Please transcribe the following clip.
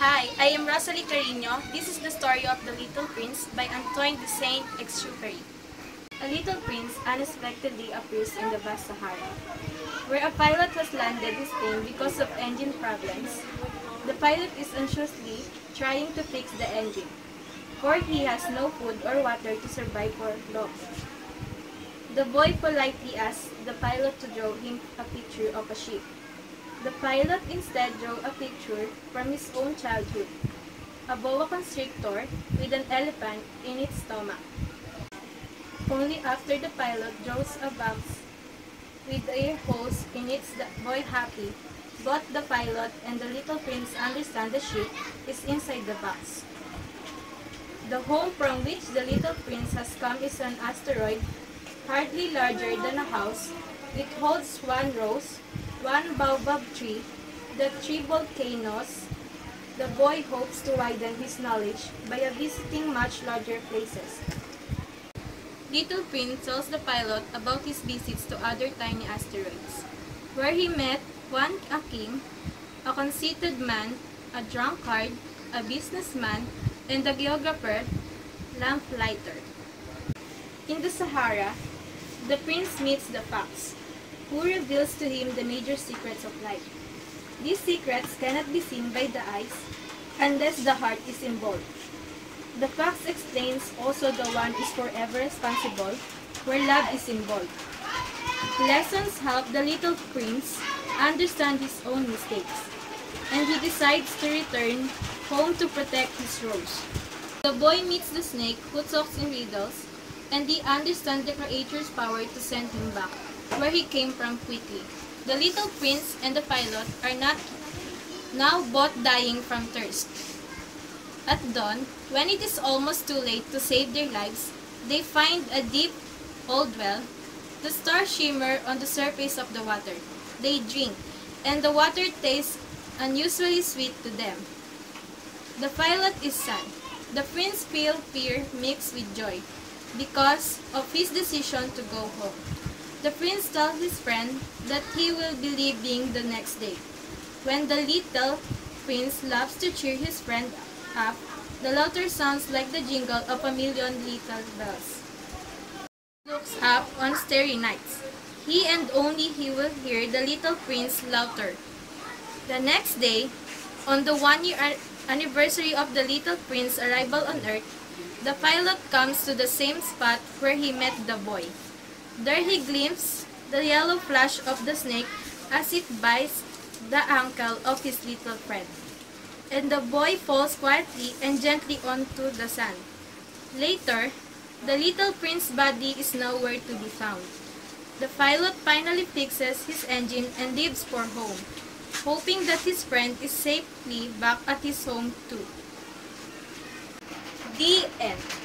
Hi, I am Rosalie Carino. This is the story of The Little Prince by Antoine de Saint-Exupéry. A little prince unexpectedly appears in the vast Sahara, where a pilot has landed his plane because of engine problems. The pilot is anxiously trying to fix the engine, for he has no food or water to survive for long. The boy politely asks the pilot to draw him a picture of a ship. The pilot instead drew a picture from his own childhood, a boa constrictor with an elephant in its stomach. Only after the pilot draws a box with air holes in it is the boy happy. Both the pilot and the little prince understand the ship is inside the box. The home from which the little prince has come is an asteroid hardly larger than a house. It holds one rose, one baobab tree, the three volcanoes. The boy hopes to widen his knowledge by visiting much larger places. Little Prince tells the pilot about his visits to other tiny asteroids, where he met a king, a conceited man, a drunkard, a businessman, and a geographer, lamplighter. In the Sahara, the prince meets the fox, who reveals to him the major secrets of life. These secrets cannot be seen by the eyes unless the heart is involved. The fox explains also the one is forever responsible where love is involved. Lessons help the little prince understand his own mistakes, and he decides to return home to protect his rose. The boy meets the snake who talks in riddles, and he understands the creator's power to send him back where he came from quickly. The little prince and the pilot are not now both dying from thirst. At dawn, when it is almost too late to save their lives, they find a deep old well. The stars shimmer on the surface of the water. They drink, and the water tastes unusually sweet to them. The pilot is sad. The prince feels fear mixed with joy because of his decision to go home. The prince tells his friend that he will be leaving the next day. When the little prince loves to cheer his friend up, the laughter sounds like the jingle of a million little bells. He looks up on starry nights. He and only he will hear the little prince's laughter. The next day, on the 1-year anniversary of the little prince's arrival on Earth, the pilot comes to the same spot where he met the boy. There he glimpses the yellow flash of the snake as it bites the ankle of his little friend, and the boy falls quietly and gently onto the sand. Later, the little prince's body is nowhere to be found. The pilot finally fixes his engine and leaves for home, hoping that his friend is safely back at his home too. The end.